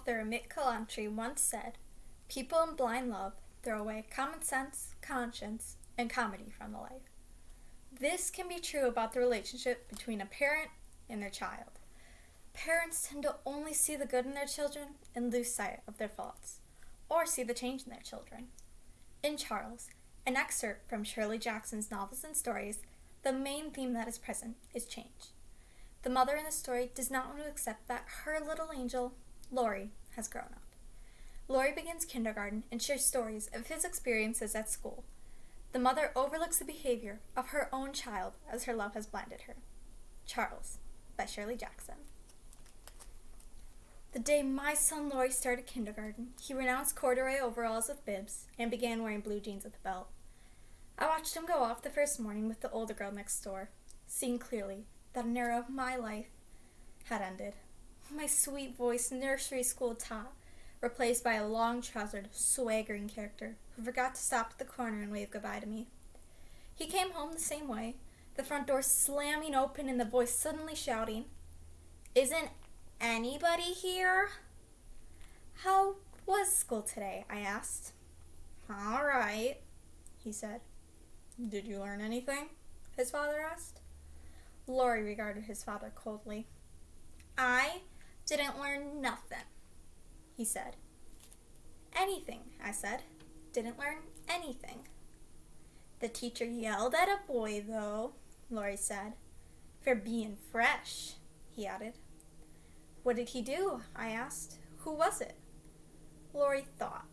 author Mick Kalantri once said, "People in blind love throw away common sense, conscience, and comedy from the life." This can be true about the relationship between a parent and their child. Parents tend to only see the good in their children and lose sight of their faults, or see the change in their children. In Charles, an excerpt from Shirley Jackson's novels and stories, the main theme that is present is change. The mother in the story does not want to accept that her little angel, Lori, has grown up. Lori begins kindergarten and shares stories of his experiences at school. The mother overlooks the behavior of her own child as her love has blinded her. Charles, by Shirley Jackson. The day my son Lori started kindergarten, he renounced corduroy overalls with bibs and began wearing blue jeans with a belt. I watched him go off the first morning with the older girl next door, seeing clearly that an era of my life had ended. My sweet-voiced nursery school tot, replaced by a long-trousered, swaggering character who forgot to stop at the corner and wave goodbye to me. He came home the same way, the front door slamming open and the voice suddenly shouting, "Isn't anybody here?" "How was school today?" I asked. "All right," he said. "Did you learn anything?" his father asked. Lori regarded his father coldly. "I didn't learn nothing," he said. "Anything," I said. "Didn't learn anything." "The teacher yelled at a boy, though," Lori said. "For being fresh," he added. "What did he do?" I asked. "Who was it?" Lori thought.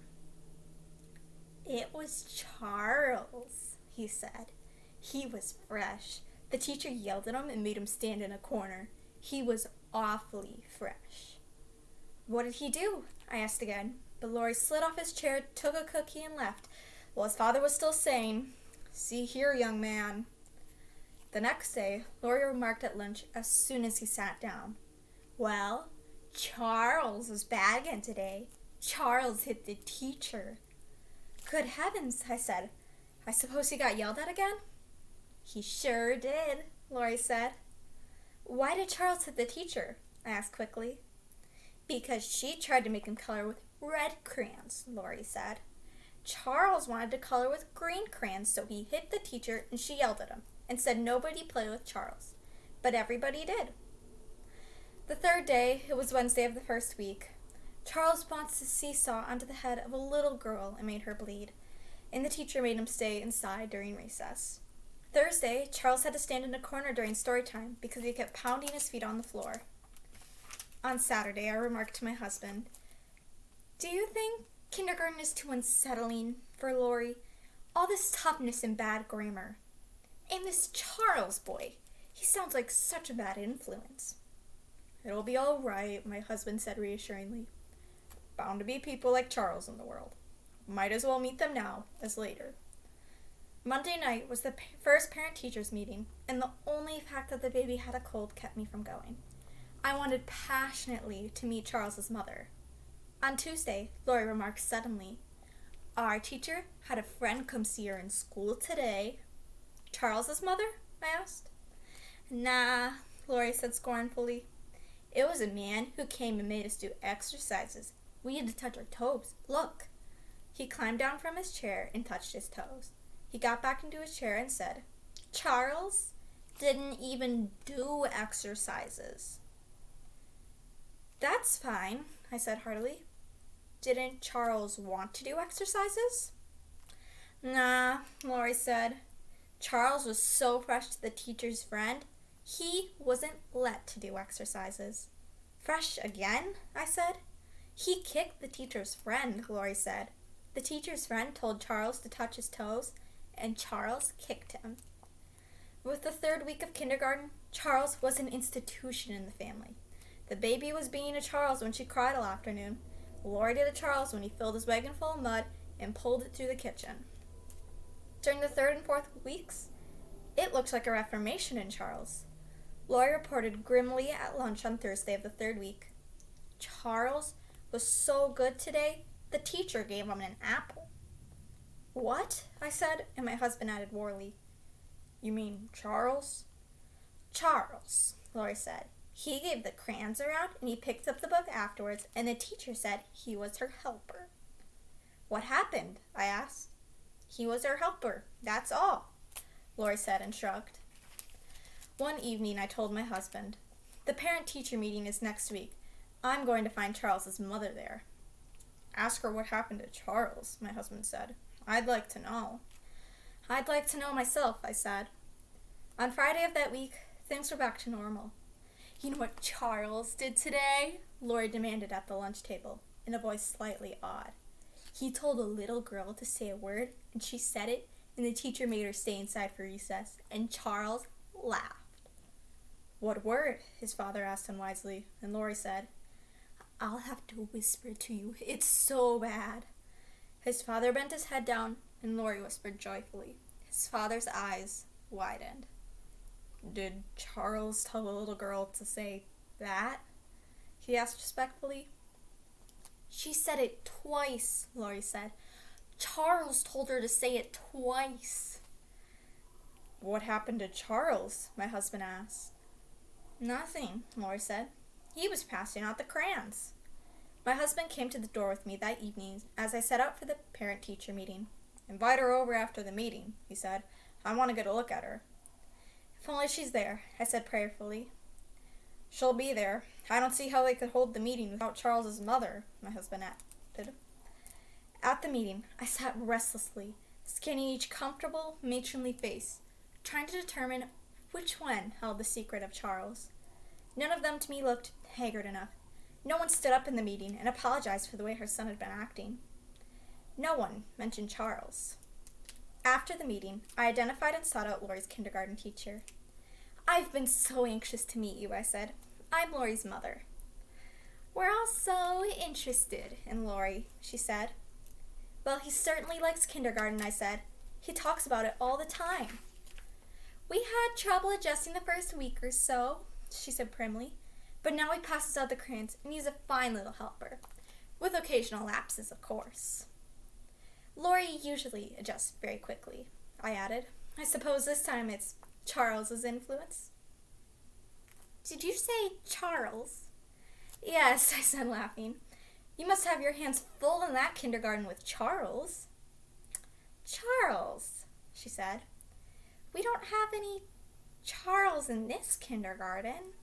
"It was Charles," he said. "He was fresh. The teacher yelled at him and made him stand in a corner. He was awfully fresh." "What did he do?" I asked again, but Lori slid off his chair, took a cookie, and left, while his father was still saying, "See here, young man." The next day, Lori remarked at lunch as soon as he sat down, "Well, Charles was bad again today. Charles hit the teacher." "Good heavens," I said. "I suppose he got yelled at again?" "He sure did," Lori said. "Why did Charles hit the teacher?" I asked quickly. "Because she tried to make him color with red crayons," Lori said. "Charles wanted to color with green crayons, so he hit the teacher and she yelled at him and said nobody play with Charles. But everybody did." The third day, it was Wednesday of the first week. Charles bounced his seesaw onto the head of a little girl and made her bleed, and the teacher made him stay inside during recess. Thursday, Charles had to stand in a corner during story time because he kept pounding his feet on the floor. On Saturday, I remarked to my husband, "Do you think kindergarten is too unsettling for Lori? All this toughness and bad grammar. And this Charles boy, he sounds like such a bad influence." "It'll be all right," my husband said reassuringly. "Bound to be people like Charles in the world. Might as well meet them now as later." Monday night was the first parent-teachers meeting, and the only fact that the baby had a cold kept me from going. I wanted passionately to meet Charles's mother. On Tuesday, Lori remarked suddenly, "Our teacher had a friend come see her in school today." "Charles's mother?" I asked. "Nah," Lori said scornfully. "It was a man who came and made us do exercises. We had to touch our toes. Look." He climbed down from his chair and touched his toes. He got back into his chair and said, "Charles didn't even do exercises." "That's fine," I said heartily. "Didn't Charles want to do exercises?" "Nah," Lori said. "Charles was so fresh to the teacher's friend, he wasn't let to do exercises." "Fresh again?" I said. "He kicked the teacher's friend," Lori said. "The teacher's friend told Charles to touch his toes, and Charles kicked him." With the third week of kindergarten, Charles was an institution in the family. The baby was being a Charles when she cried all afternoon. Lori did a Charles when he filled his wagon full of mud and pulled it through the kitchen. During the third and fourth weeks, it looked like a reformation in Charles. Lori reported grimly at lunch on Thursday of the third week, "Charles was so good today, the teacher gave him an apple." "What?" I said, and my husband added warily, "You mean Charles?" "Charles," Lori said. He gave the crayons around and he picked up the book afterwards, and the teacher said he was her helper. What happened? I asked. He was her helper, that's all, Lori said and shrugged. One evening I told my husband, the parent-teacher meeting is next week. I'm going to find Charles's mother there. Ask her what happened to Charles, my husband said. I'd like to know. I'd like to know myself, I said. On Friday of that week, things were back to normal. You know what Charles did today? Lori demanded at the lunch table, in a voice slightly awed. He told a little girl to say a word, and she said it, and the teacher made her stay inside for recess, and Charles laughed. What word? His father asked unwisely, and Lori said, I'll have to whisper to you. It's so bad. His father bent his head down, and Lori whispered joyfully. His father's eyes widened. Did Charles tell the little girl to say that? He asked respectfully. She said it twice, Lori said. Charles told her to say it twice. What happened to Charles? My husband asked. Nothing, Lori said. He was passing out the crayons. My husband came to the door with me that evening as I set out for the parent-teacher meeting. Invite her over after the meeting, he said. I want to get a look at her. If only she's there, I said prayerfully. She'll be there. I don't see how they could hold the meeting without Charles's mother, my husband added. At the meeting, I sat restlessly, scanning each comfortable, matronly face, trying to determine which one held the secret of Charles. None of them to me looked haggard enough. No one stood up in the meeting and apologized for the way her son had been acting. No one mentioned Charles. After the meeting, I identified and sought out Lori's kindergarten teacher. I've been so anxious to meet you, I said. I'm Lori's mother. We're all so interested in Lori, she said. Well, he certainly likes kindergarten, I said. He talks about it all the time. We had trouble adjusting the first week or so, she said primly, but now he passes out the crayons and he's a fine little helper, with occasional lapses, of course. Lori usually adjusts very quickly, I added. I suppose this time it's Charles's influence. Did you say Charles? Yes, I said, laughing. You must have your hands full in that kindergarten with Charles. Charles, she said. We don't have any Charles in this kindergarten.